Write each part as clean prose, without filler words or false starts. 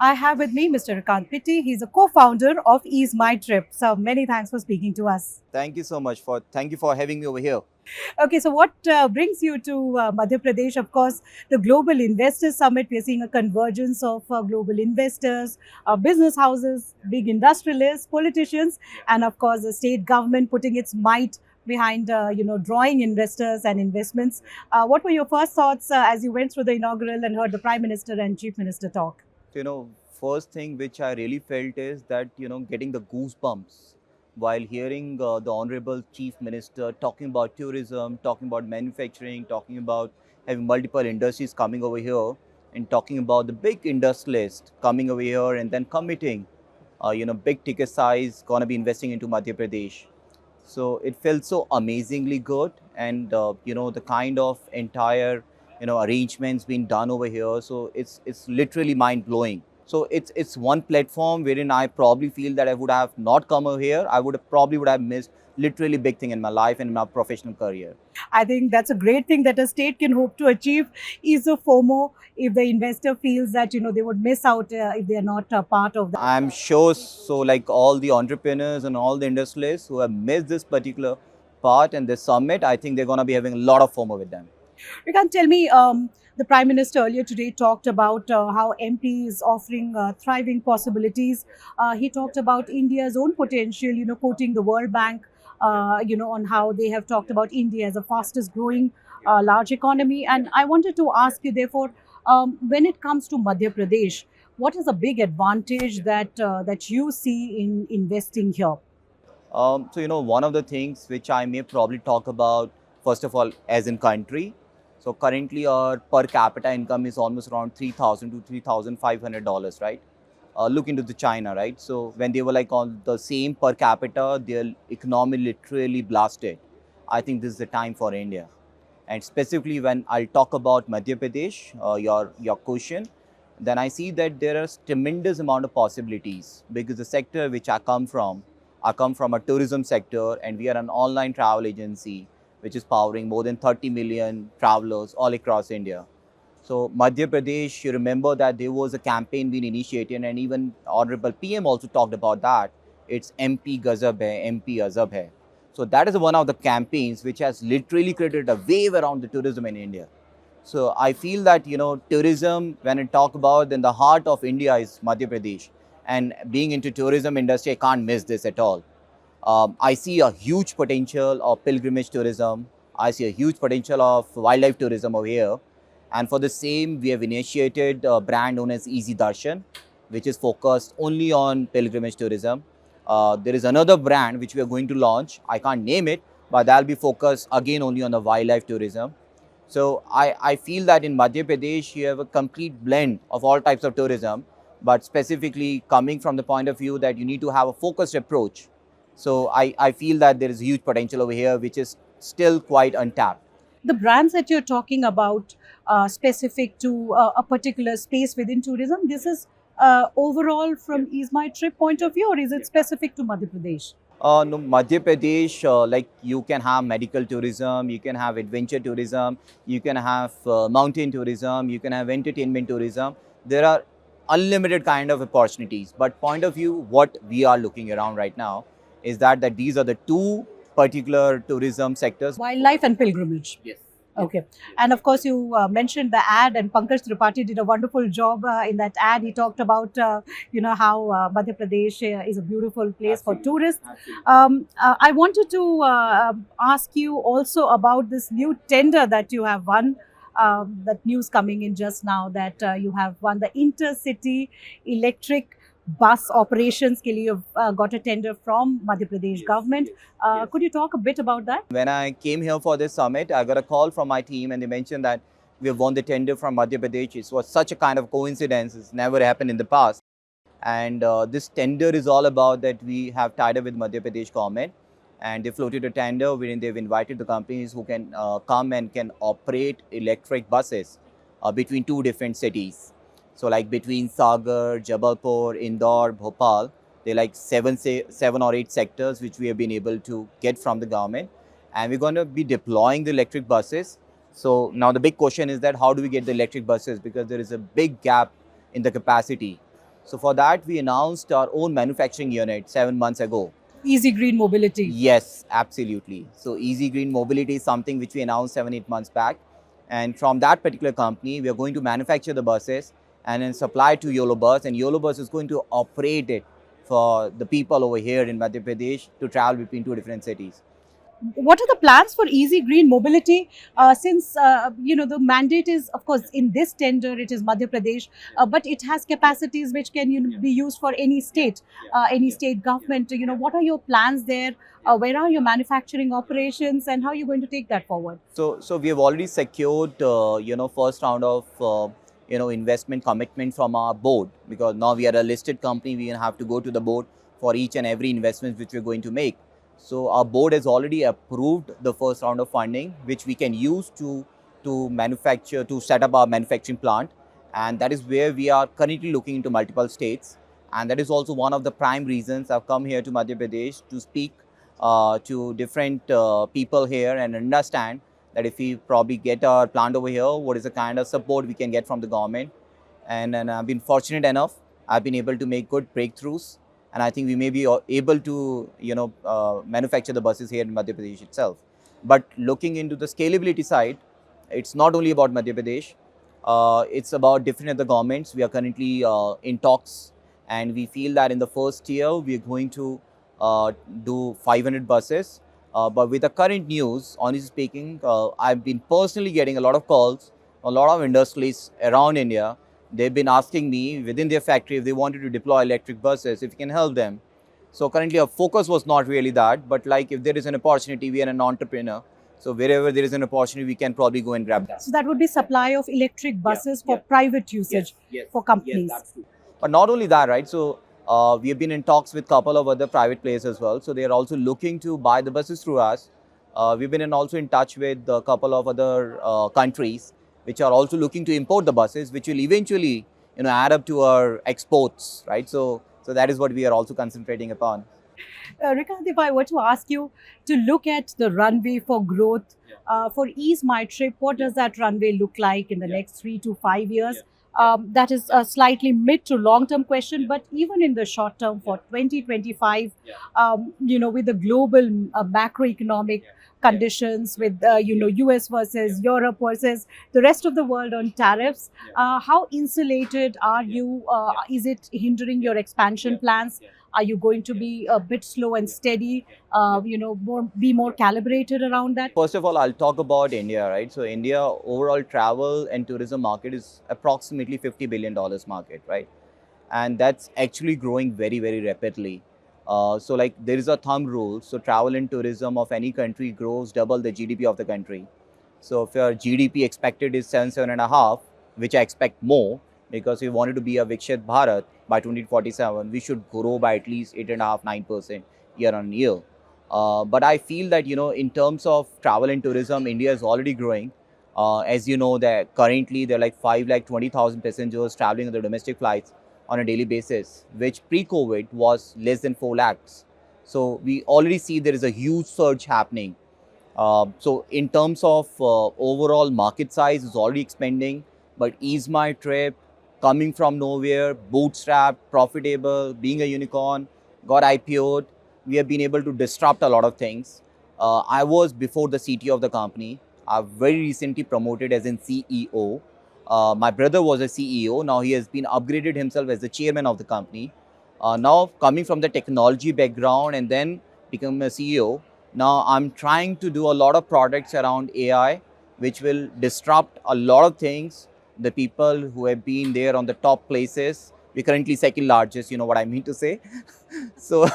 I have with me Mr. Rikant Pittie. He's a co-founder of EaseMyTrip's. So many thanks for speaking to us. Thank you for having me over here. Okay, so what brings you to Madhya Pradesh? Of course, the Global Investors Summit. We're seeing a convergence of global investors, business houses, big industrialists, politicians, and of course, the state government putting its might behind, drawing investors and investments. What were your first thoughts as you went through the inaugural and heard the Prime Minister and Chief Minister talk? You know, First thing which I really felt is that getting the goosebumps while hearing the Honorable Chief Minister talking about tourism, talking about manufacturing, talking about having multiple industries coming over here, and talking about the big industrialist coming over here and then committing, big ticket size gonna be investing into Madhya Pradesh. So it felt so amazingly good, and the kind of entire arrangements being done over here. So it's literally mind blowing. So it's one platform wherein I probably feel that I would have not come over here. I would have missed literally big thing in my life and in my professional career. I think that's a great thing that a state can hope to achieve is a FOMO if the investor feels that they would miss out if they are not a part of that. I'm sure so, like all the entrepreneurs and all the industrialists who have missed this particular part and this summit, I think they're going to be having a lot of FOMO with them. You can tell me, the Prime Minister earlier today talked about how MP is offering thriving possibilities. He talked about India's own potential, quoting the World Bank, on how they have talked about India as the fastest growing large economy. And I wanted to ask you, therefore, when it comes to Madhya Pradesh, what is a big advantage that you see in investing here? One of the things which I may probably talk about, first of all, as in country. So currently our per capita income is almost around $3,000 to $3,500, right? Look into the China, right? So when they were like on the same per capita, their economy literally blasted. I think this is the time for India. And specifically when I'll talk about Madhya Pradesh, your question, then I see that there are tremendous amount of possibilities because the sector which I come from a tourism sector, and we are an online travel agency which is powering more than 30 million travelers all across India. So Madhya Pradesh, you remember that there was a campaign being initiated, and even Honorable PM also talked about that. It's MP Gazab hai, MP Azab hai. So that is one of the campaigns which has literally created a wave around the tourism in India. So I feel that tourism, when I talk about, then the heart of India is Madhya Pradesh, and being into tourism industry, I can't miss this at all. I see a huge potential of pilgrimage tourism. I see a huge potential of wildlife tourism over here. And for the same, we have initiated a brand known as Darshan, which is focused only on pilgrimage tourism. There is another brand which we are going to launch. I can't name it, but that'll be focused again only on the wildlife tourism. So I feel that in Madhya Pradesh, you have a complete blend of all types of tourism, but specifically coming from the point of view that you need to have a focused approach. So I feel that there is huge potential over here, which is still quite untapped. The brands that you're talking about specific to a particular space within tourism, this is overall from Ease My Trip point of view, or is it specific to Madhya Pradesh? No, Madhya Pradesh, like you can have medical tourism, you can have adventure tourism, you can have mountain tourism, you can have entertainment tourism. There are unlimited kind of opportunities. But point of view, what we are looking around right now is that these are the two particular tourism sectors. Wildlife and pilgrimage. Yes. Okay. And of course, you mentioned the ad, and Pankaj Tripathi did a wonderful job in that ad. He talked about, how Madhya Pradesh is a beautiful place for tourists. I wanted to ask you also about this new tender that you have won. That news coming in just now that you have won the intercity electric bus operations ke liye you've got a tender from Madhya Pradesh government. Could you talk a bit about that? When I came here for this summit, I got a call from my team and they mentioned that we have won the tender from Madhya Pradesh. It was such a kind of coincidence. It's never happened in the past. And this tender is all about that we have tied up with Madhya Pradesh government, and they floated a tender wherein they've invited the companies who can come and can operate electric buses between two different cities. So like between Sagar, Jabalpur, Indore, Bhopal, there are like seven or eight sectors which we have been able to get from the government. And we're going to be deploying the electric buses. So now the big question is that how do we get the electric buses? Because there is a big gap in the capacity. So for that, we announced our own manufacturing unit 7 months ago. Easy Green Mobility. Yes, absolutely. So Easy Green Mobility is something which we announced 7-8 months back. And from that particular company, we are going to manufacture the buses and then supply to YOLO Bus. And YOLO Bus is going to operate it for the people over here in Madhya Pradesh to travel between two different cities. What are the plans for Easy Green Mobility? Since the mandate is, of course, in this tender it is Madhya Pradesh, but it has capacities which can be used for any state, any state government. What are your plans there? Where are your manufacturing operations, and how are you going to take that forward? So we have already secured, first round of, investment commitment from our board, because now we are a listed company. We have to go to the board for each and every investment which we're going to make. So our board has already approved the first round of funding, which we can use to set up our manufacturing plant, and that is where we are currently looking into multiple states, and that is also one of the prime reasons I've come here to Madhya Pradesh to speak to different people here and understand that if we probably get our plant over here, what is the kind of support we can get from the government. And I've been fortunate enough, I've been able to make good breakthroughs, and I think we may be able to, manufacture the buses here in Madhya Pradesh itself. But looking into the scalability side, it's not only about Madhya Pradesh, it's about different other governments. We are currently in talks, and we feel that in the first year, we are going to do 500 buses. But with the current news, honestly speaking, I've been personally getting a lot of calls, a lot of industries around India. They've been asking me within their factory if they wanted to deploy electric buses, if we can help them. So currently our focus was not really that, but like if there is an opportunity, we are an entrepreneur. So wherever there is an opportunity, we can probably go and grab that. So that would be supply of electric buses for private usage for companies. But not only that, right? So we have been in talks with a couple of other private players as well. So they are also looking to buy the buses through us. We've been also in touch with a couple of other countries which are also looking to import the buses, which will eventually, add up to our exports, right? So that is what we are also concentrating upon. Rikant, if I were to ask you to look at the runway for growth for Ease My Trip, what does that runway look like in the next 3 to 5 years? That is a slightly mid to long term question, but even in the short term for 2025, with the global macroeconomic conditions, with US versus Europe versus the rest of the world on tariffs, how insulated are you? Is it hindering your expansion plans? Are you going to be a bit slow and steady? Be more calibrated around that? First of all, I'll talk about India, right? So India overall travel and tourism market is approximately $50 billion market, right? And that's actually growing very, very rapidly. So like there is a thumb rule. So travel and tourism of any country grows double the GDP of the country. So if your GDP expected is 7.5, which I expect more, because we wanted to be a Vikshit Bharat by 2047, we should grow by at least 8.5, 9% year on year. But I feel that, in terms of travel and tourism, India is already growing. As you know, that currently there are like 5,20,000 passengers traveling on the domestic flights on a daily basis, which pre-COVID was less than 4 lakhs. So we already see there is a huge surge happening. So in terms of overall market size is already expanding, but Ease My Trip, coming from nowhere, bootstrapped, profitable, being a unicorn, got IPO'd, we have been able to disrupt a lot of things. I was before the CTO of the company. I've very recently promoted as in CEO. My brother was a CEO. Now he has been upgraded himself as the chairman of the company. Now coming from the technology background and then become a CEO, now I'm trying to do a lot of products around AI, which will disrupt a lot of things. The people who have been there on the top places, we're currently second largest, you know what I mean to say. So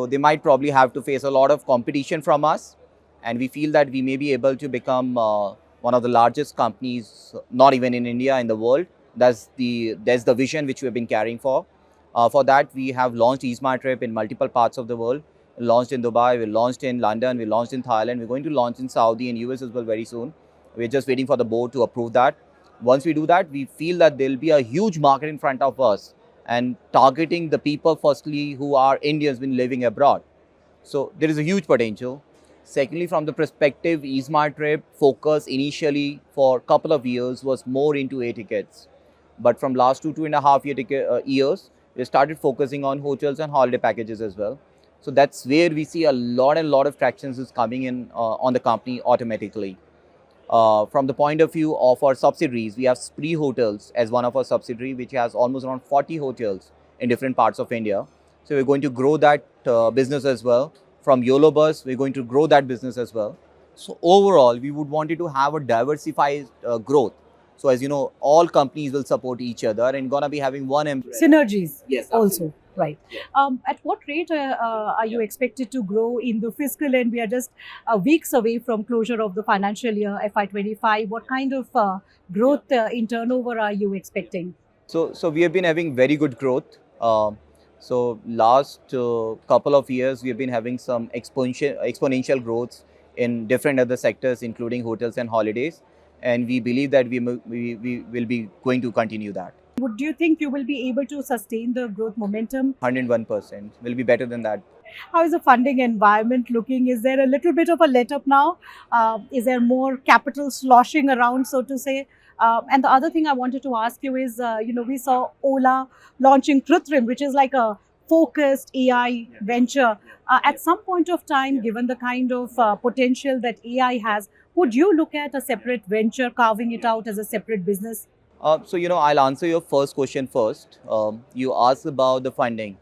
they might probably have to face a lot of competition from us. And we feel that we may be able to become one of the largest companies, not even in India, in the world. That's the vision which we have been carrying for. For that, we have launched EaseMyTrip in multiple parts of the world. We launched in Dubai, we launched in London, we launched in Thailand. We're going to launch in Saudi and US as well very soon. We're just waiting for the board to approve that. Once we do that, we feel that there'll be a huge market in front of us and targeting the people firstly who are Indians been living abroad. So there is a huge potential. Secondly, from the perspective, EaseMyTrip focus initially for a couple of years was more into air tickets. But from last two and a half years, we started focusing on hotels and holiday packages as well. So that's where we see a lot of tractions is coming in on the company automatically. From the point of view of our subsidiaries, we have Spree Hotels as one of our subsidiary, which has almost around 40 hotels in different parts of India. So we're going to grow that business as well. From YOLO Bus, we're going to grow that business as well. So overall, we would want to have a diversified growth. So as you know, all companies will support each other and gonna be having one umbrella. Synergies. Yes, Also, right. Yeah. At what rate are you expected to grow in the fiscal end? We are just weeks away from closure of the financial year FY25. What kind of growth in turnover are you expecting? So we have been having very good growth. So last couple of years, we have been having some exponential growths in different other sectors, including hotels and holidays. And we believe that we will be going to continue that. Do you think you will be able to sustain the growth momentum? 101% will be better than that. How is the funding environment looking? Is there a little bit of a let up now? Is there more capital sloshing around, so to say? And the other thing I wanted to ask you is, we saw Ola launching Krutrim, which is like a focused AI venture. At some point of time, given the kind of potential that AI has, would you look at a separate venture, carving it out as a separate business? I'll answer your first question first. You asked about the funding.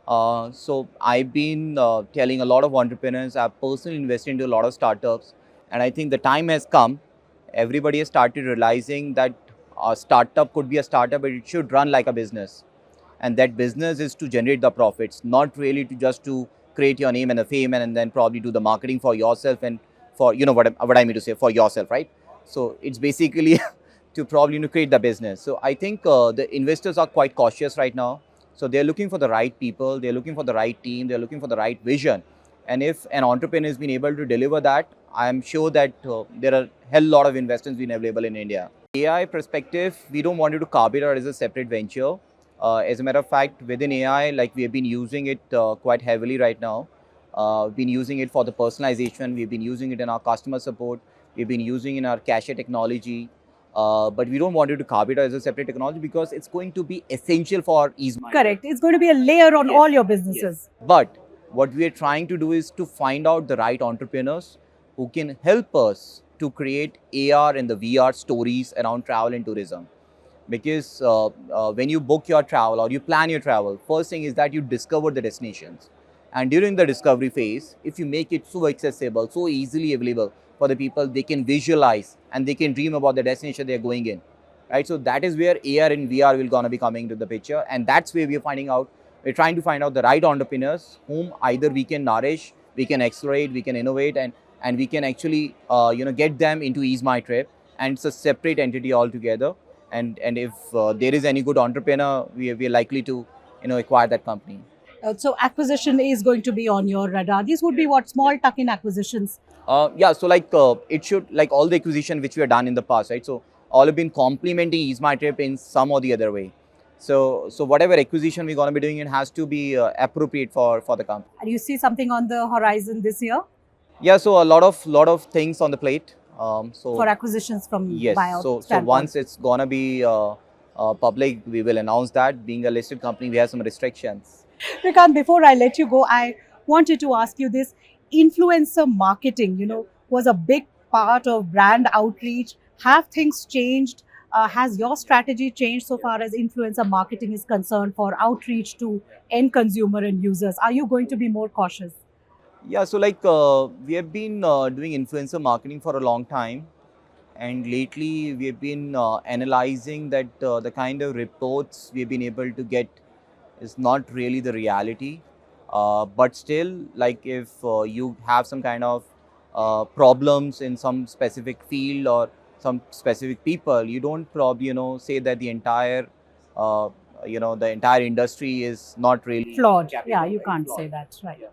So I've been telling a lot of entrepreneurs, I've personally invested into a lot of startups, and I think the time has come. Everybody has started realizing that a startup could be a startup, but it should run like a business. And that business is to generate the profits, not really to just to create your name and a fame and then probably do the marketing for yourself and for, what I mean to say, for yourself, right? So it's basically to probably create the business. So I think the investors are quite cautious right now. So they're looking for the right people, they're looking for the right team, they're looking for the right vision. And if an entrepreneur has been able to deliver that, I'm sure that there are a hell lot of investors being available in India. AI perspective, we don't want it to carve it out as a separate venture. As a matter of fact, within AI, like we have been using it quite heavily right now. We've been using it for the personalization. We've been using it in our customer support. We've been using it in our cache technology. But we don't want it to carve it out as a separate technology because it's going to be essential for EaseMyTrip's. Correct. It's going to be a layer on all your businesses. But what we are trying to do is to find out the right entrepreneurs who can help us to create AR and the VR stories around travel and tourism. Because when you book your travel or you plan your travel, first thing is that you discover the destinations. And during the discovery phase, if you make it so accessible, so easily available for the people, they can visualize and they can dream about the destination they're going in. Right? So that is where AR and VR will gonna be coming to the picture. And that's where we're trying to find out the right entrepreneurs whom either we can nourish, we can accelerate, we can innovate, and we can actually get them into EaseMyTrip. And it's a separate entity altogether. And if there is any good entrepreneur, we are likely to acquire that company. So acquisition is going to be on your radar. These would be what, small tuck-in acquisitions? So it should, like all the acquisition which we have done in the past, right? So all have been complementing EaseMyTrip in some or the other way. So whatever acquisition we're going to be doing, it has to be appropriate for the company. And you see something on the horizon this year? Yeah, so a lot of things on the plate. For acquisitions from yes, buyout so standpoint. once it's gonna be public, we will announce that. Being a listed company, we have some restrictions. Rikant, before I let you go, I wanted to ask you this. Influencer marketing, was a big part of brand outreach. Have things changed? Has your strategy changed so far as influencer marketing is concerned for outreach to end consumer and users? Are you going to be more cautious? Yeah, so we have been doing influencer marketing for a long time. And lately, we have been analyzing that the kind of reports we've been able to get is not really the reality. But still, like if you have some kind of problems in some specific field or some specific people, you don't probably, say that the entire, the entire industry is not really Flawed. Yeah, you can't say that, right?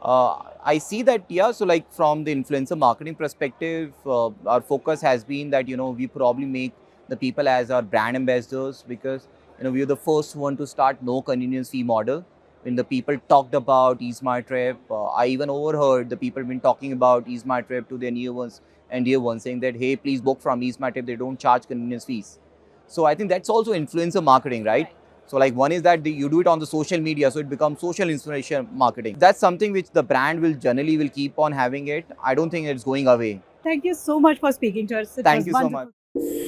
I see that, yeah, so like from the influencer marketing perspective, our focus has been that, we probably make the people as our brand ambassadors because, we were the first one to start no convenience fee model. When the people talked about EaseMyTrip, I even overheard the people been talking about EaseMyTrip to their new ones and dear ones saying that, hey, please book from EaseMyTrip, they don't charge convenience fees. So I think that's also influencer marketing, right? So like one is that you do it on the social media, so it becomes social influencer marketing. That's something which the brand will generally will keep on having it. I don't think it's going away. Thank you so much for speaking to us. It Thank was you so wonderful. much.